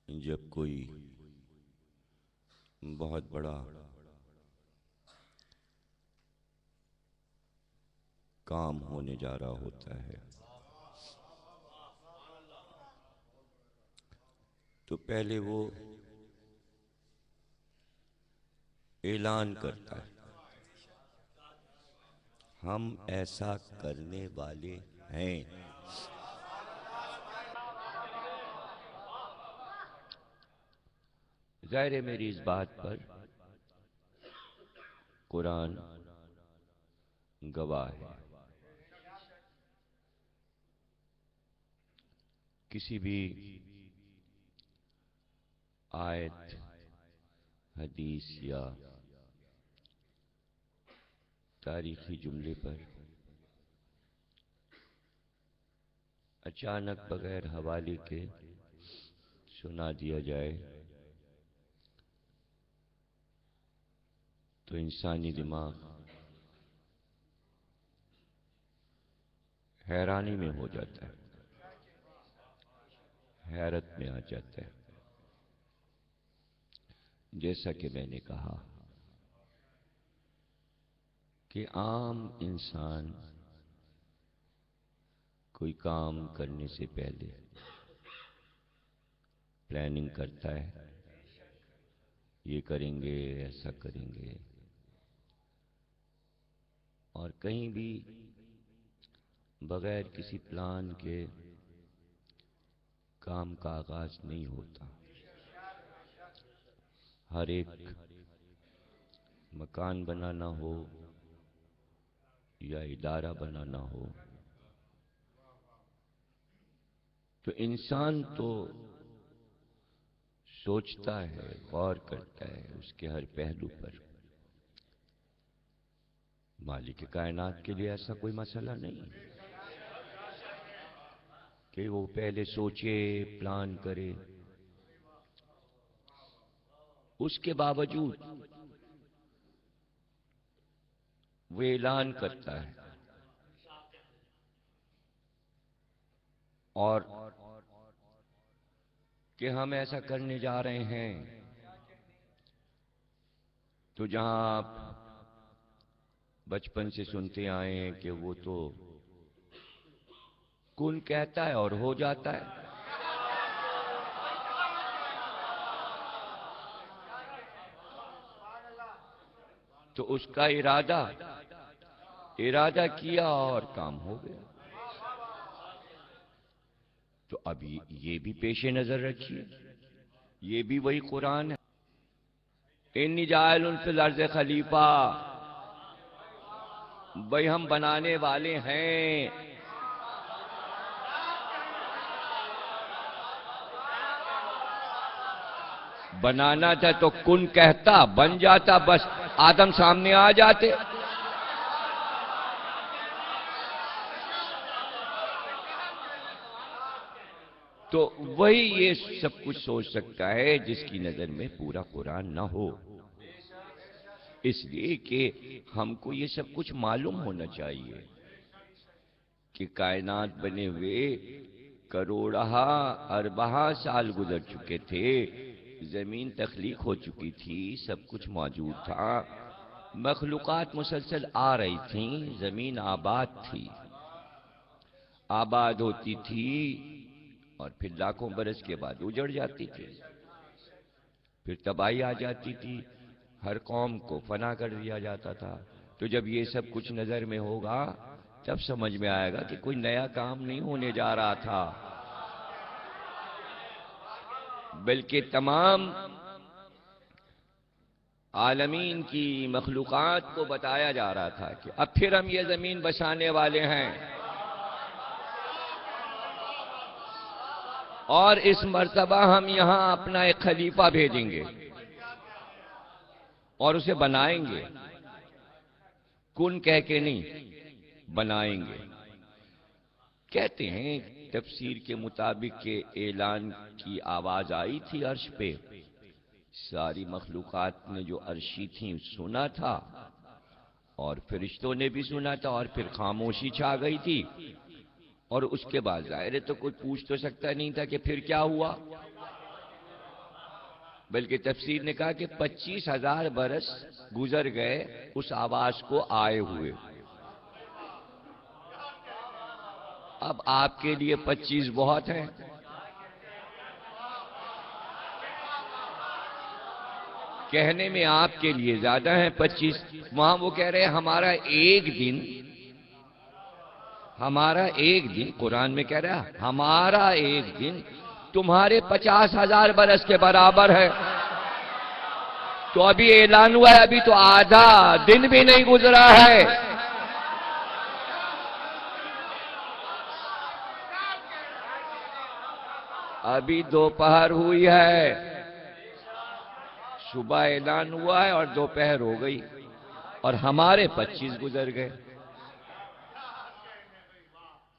جب کوئی بہت بڑا کام ہونے جا رہا ہوتا ہے تو پہلے وہ اعلان کرتا ہے، ہم ایسا کرنے والے ہیں۔ ظاہر ہے میری اس بات پر قرآن گواہ ہے۔ کسی بھی آیت، حدیث یا تاریخی جملے پر اچانک بغیر حوالے کے سنا دیا جائے تو انسانی دماغ حیرانی میں ہو جاتا ہے، حیرت میں آ جاتا ہے۔ جیسا کہ میں نے کہا کہ عام انسان کوئی کام کرنے سے پہلے پلاننگ کرتا ہے، یہ کریں گے، ایسا کریں گے، اور کہیں بھی بغیر کسی پلان کے کام کا آغاز نہیں ہوتا۔ ہر ایک مکان بنانا ہو یا ادارہ بنانا ہو تو انسان تو سوچتا ہے، غور کرتا ہے اس کے ہر پہلو پر۔ مالک کائنات کے لیے ایسا کوئی مسئلہ نہیں کہ وہ پہلے سوچے، پلان کرے۔ اس کے باوجود وہ اعلان کرتا ہے اور کہ ہم ایسا کرنے جا رہے ہیں۔ تو جہاں آپ بچپن سے سنتے آئے ہیں کہ وہ تو کن کہتا ہے اور ہو جاتا ہے، تو اس کا ارادہ کیا اور کام ہو گیا۔ تو ابھی یہ بھی پیش نظر رکھیے، یہ بھی وہی قرآن ہے، انی جاعل فی الارض خلیفہ، بھئی ہم بنانے والے ہیں۔ بنانا تھا تو کن کہتا، بن جاتا، بس آدم سامنے آ جاتے۔ تو وہی یہ سب کچھ سوچ سکتا ہے جس کی نظر میں پورا قرآن نہ ہو، اس لیے کہ ہم کو یہ سب کچھ معلوم ہونا چاہیے کہ کائنات بنے ہوئے کروڑہا اربہا سال گزر چکے تھے، زمین تخلیق ہو چکی تھی، سب کچھ موجود تھا، مخلوقات مسلسل آ رہی تھیں، زمین آباد تھی، آباد ہوتی تھی اور پھر لاکھوں برس کے بعد اجڑ جاتی تھی، پھر تباہی آ جاتی تھی، ہر قوم کو فنا کر دیا جاتا تھا۔ تو جب یہ سب کچھ نظر میں ہوگا تب سمجھ میں آئے گا کہ کوئی نیا کام نہیں ہونے جا رہا تھا، بلکہ تمام عالمین کی مخلوقات کو بتایا جا رہا تھا کہ اب پھر ہم یہ زمین بسانے والے ہیں، اور اس مرتبہ ہم یہاں اپنا ایک خلیفہ بھیجیں گے اور اسے بنائیں گے، کن کہہ کے نہیں، بنائیں گے۔ کہتے ہیں تفسیر کے مطابق کہ اعلان کی آواز آئی تھی عرش پہ، ساری مخلوقات نے جو عرشی تھیں سنا تھا، اور فرشتوں نے بھی سنا تھا، اور پھر خاموشی چھا گئی تھی، اور اس کے بعد ظاہر ہے تو کوئی پوچھ تو سکتا نہیں تھا کہ پھر کیا ہوا۔ بلکہ تفسیر نے کہا کہ 25,000 برس گزر گئے اس آواز کو آئے ہوئے. اب آپ کے لیے 25 بہت ہیں. کہنے میں آپ کے لیے زیادہ ہیں 25. وہاں وہ کہہ رہے ہیں ہمارا ایک دن قرآن میں کہہ رہا ہے ہمارا ایک دن تمہارے 50,000 برس کے برابر ہے. تو ابھی اعلان ہوا ہے، ابھی تو آدھا دن بھی نہیں گزرا ہے. ابھی دوپہر ہوئی ہے، صبح اعلان ہوا ہے اور دوپہر ہو گئی اور ہمارے 25 گزر گئے.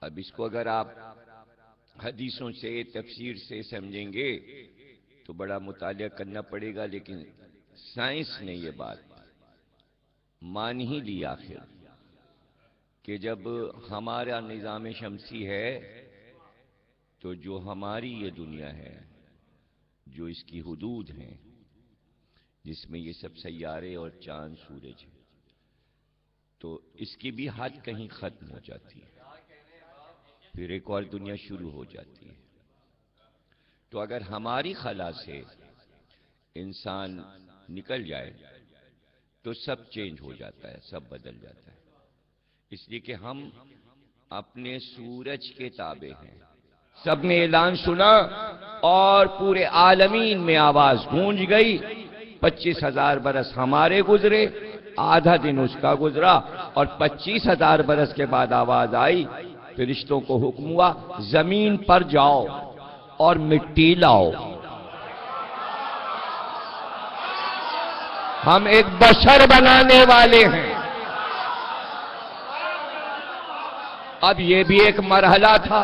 اب اس کو اگر آپ حدیثوں سے تفسیر سے سمجھیں گے تو بڑا مطالعہ کرنا پڑے گا، لیکن سائنس نے یہ بات مان ہی لی آخر کہ جب ہمارا نظام شمسی ہے تو جو ہماری یہ دنیا ہے، جو اس کی حدود ہیں، جس میں یہ سب سیارے اور چاند سورج ہیں، تو اس کی بھی حد کہیں ختم ہو جاتی ہے، پھر ایک اور دنیا شروع ہو جاتی ہے. تو اگر ہماری خلا سے انسان نکل جائے تو سب چینج ہو جاتا ہے، سب بدل جاتا ہے. اس لیے کہ ہم اپنے سورج کے تابع ہیں. سب نے اعلان سنا اور پورے عالمین میں آواز گونج گئی. 25,000 برس ہمارے گزرے، آدھا دن اس کا گزرا، اور 25,000 برس کے بعد آواز آئی. فرشتوں کو حکم ہوا زمین پر جاؤ اور مٹی لاؤ. ہم ایک بشر بنانے والے ہیں. اب یہ بھی ایک مرحلہ تھا،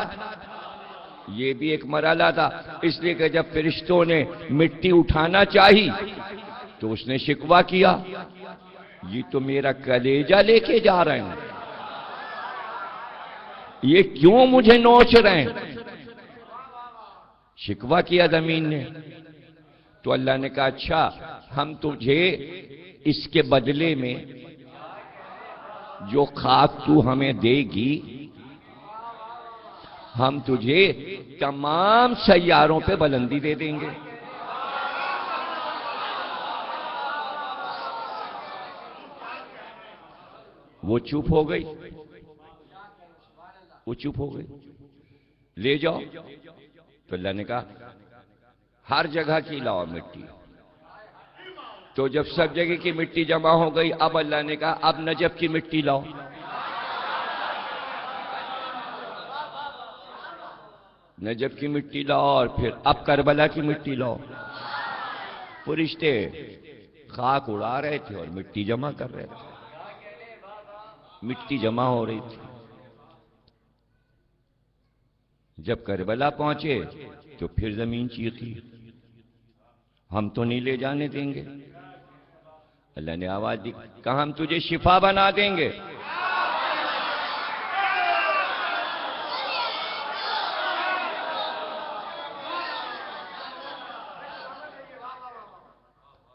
اس لیے کہ جب فرشتوں نے مٹی اٹھانا چاہی تو اس نے شکوہ کیا، یہ تو میرا کلیجہ لے کے جا رہے ہیں، یہ کیوں مجھے نوچ رہے ہیں؟ شکوہ کیا زمین نے. تو اللہ نے کہا اچھا ہم تجھے اس کے بدلے میں جو خاک تو ہمیں دے گی، ہم تجھے تمام سیاروں پہ بلندی دے دیں گے. وہ چپ ہو گئی، لے جاؤ. تو اللہ نے کہا ہر جگہ کی لاؤ مٹی. تو جب سب جگہ کی مٹی جمع ہو گئی، اب اللہ نے کہا اب نجف کی مٹی لاؤ. نجف کی مٹی لاؤ اور پھر اب کربلا کی مٹی لاؤ. فرشتے خاک اڑا رہے تھے اور مٹی جمع کر رہے تھے، مٹی جمع ہو رہی تھی. جب کربلا پہنچے تو پھر زمین چیخی، ہم تو نہیں لے جانے دیں گے. اللہ نے آواز دی کہا ہم تجھے شفا بنا دیں گے.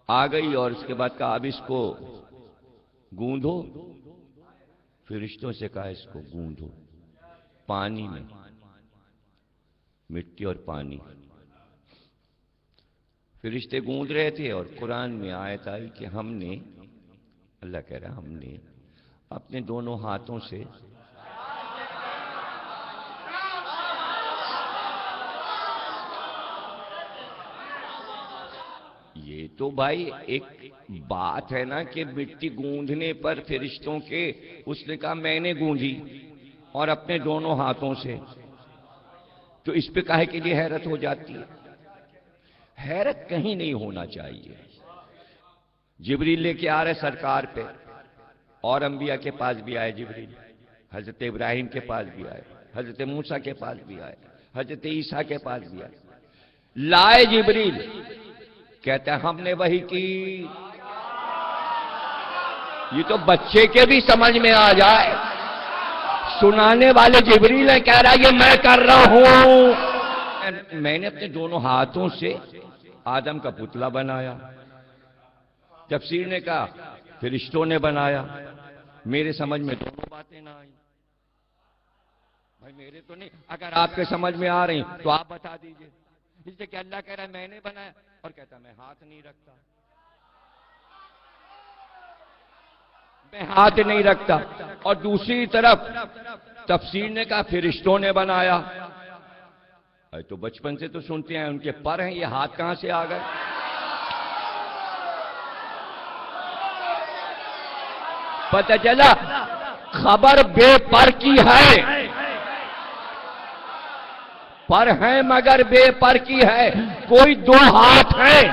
آ گئی اور اس کے بعد کہا اب اس کو گوندھو. فرشتوں سے کہا اس کو گوندھو پانی میں، مٹی اور پانی. فرشتے گوندھ رہے تھے اور قرآن میں آیت آئی کہ ہم نے، اللہ کہہ رہا ہم نے اپنے دونوں ہاتھوں سے یہ تو بھائی ایک بات ہے نا کہ مٹی گوندھنے پر فرشتوں کے، اس نے کہا میں نے گوندھی اور اپنے دونوں ہاتھوں سے. تو اس پہ کاہے کے لیے حیرت ہو جاتی ہے؟ حیرت کہیں نہیں ہونا چاہیے. جبریل لے کے آ رہے سرکار پہ، اور انبیاء کے پاس بھی آئے جبریل، حضرت ابراہیم کے پاس بھی آئے، حضرت موسیٰ کے پاس بھی آئے، حضرت عیسیٰ کے پاس بھی آئے. لائے جبریل، کہتے ہیں ہم نے وحی کی. یہ تو بچے کے بھی سمجھ میں آ جائے. سنانے والے جبریل کہہ رہا یہ میں کر رہا ہوں. میں نے اپنے دونوں ہاتھوں سے آدم کا پتلا بنایا، تفسیر نے کہا فرشتوں نے بنایا، میرے سمجھ میں دونوں باتیں نہ آئیں، بھائی میرے تو نہیں، اگر آپ کے سمجھ میں آ رہی تو آپ بتا دیجئے، اس لیے کہ اللہ کہہ رہا ہے میں نے بنایا اور کہتا میں ہاتھ نہیں رکھتا، میں ہاتھ نہیں رکھتا، اور دوسری طرف تفسیر نے کہا فرشتوں نے بنایا، تو بچپن سے تو سنتے ہیں ان کے پر ہیں، یہ ہاتھ کہاں سے آ گئے؟ پتہ چلا خبر بے پر کی ہے، پر ہے مگر بے پر کی ہے، کوئی دو ہاتھ ہیں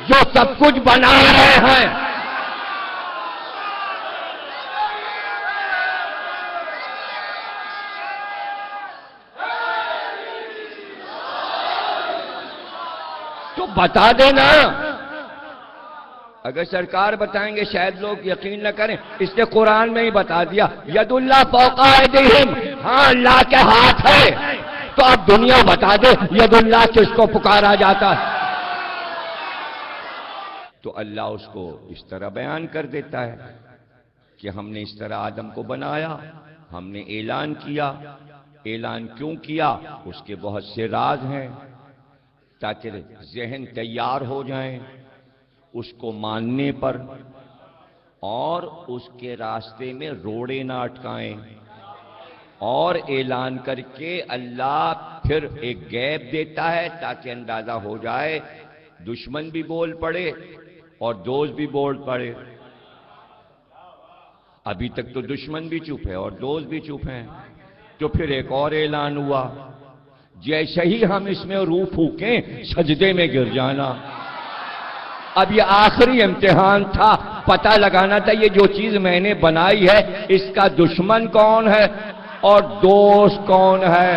جو سب کچھ بنا رہے ہیں۔ تو بتا دینا، اگر سرکار بتائیں گے شاید لوگ یقین نہ کریں، اس نے قرآن میں ہی بتا دیا ید اللہ فوق ایدیہم، ہاں اللہ کے ہاتھ ہے، تو اب دنیا بتا دے ید اللہ کس کو پکارا جاتا ہے، تو اللہ اس کو اس طرح بیان کر دیتا ہے کہ ہم نے اس طرح آدم کو بنایا، ہم نے اعلان کیا، اعلان کیوں کیا؟ اس کے بہت سے راز ہیں تاکہ ذہن تیار ہو جائیں اس کو ماننے پر، اور اس کے راستے میں روڑے نہ اٹکائیں، اور اعلان کر کے اللہ پھر ایک غیب دیتا ہے تاکہ اندازہ ہو جائے، دشمن بھی بول پڑے اور دوست بھی بول پڑے۔ ابھی تک تو دشمن بھی چپ ہے اور دوست بھی چپ ہیں، تو پھر ایک اور اعلان ہوا، جیسے ہی ہم اس میں روح پھونکیں سجدے میں گر جانا۔ اب یہ آخری امتحان تھا، پتہ لگانا تھا یہ جو چیز میں نے بنائی ہے اس کا دشمن کون ہے اور دوست کون ہے۔